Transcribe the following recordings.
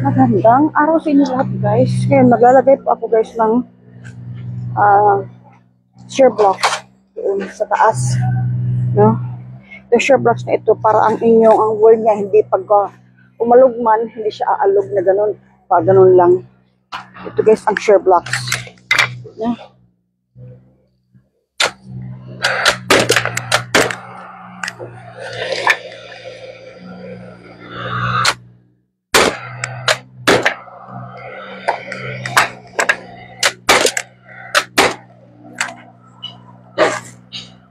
Magandang araw sa inyo lahat guys. Ngayon maglalagay po ako guys ng shear blocks doon sa taas. No? Yung shear blocks na ito para ang inyong ang wall niya hindi pag umalog man, hindi siya aalog na ganun. Pa ganun lang. Ito guys ang shear blocks. No?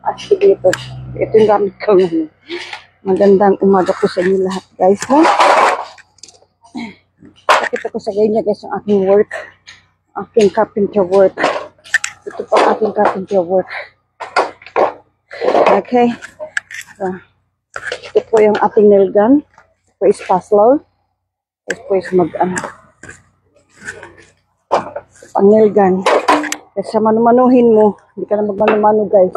At dito, ito yung gamit ko ngayon. Magandang umaga po sa inyo lahat guys. No? Pakita ko sa ganyan guys yung aking work. Aking carpenter work. Ito po ang aking carpenter work. Okay. Ito po yung ating nail gun. Ito po is paslow. Ito po is ang nail gun. Kasi manumanuhin mo. Hindi ka na magmanumano guys.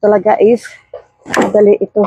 Talaga is madali ito.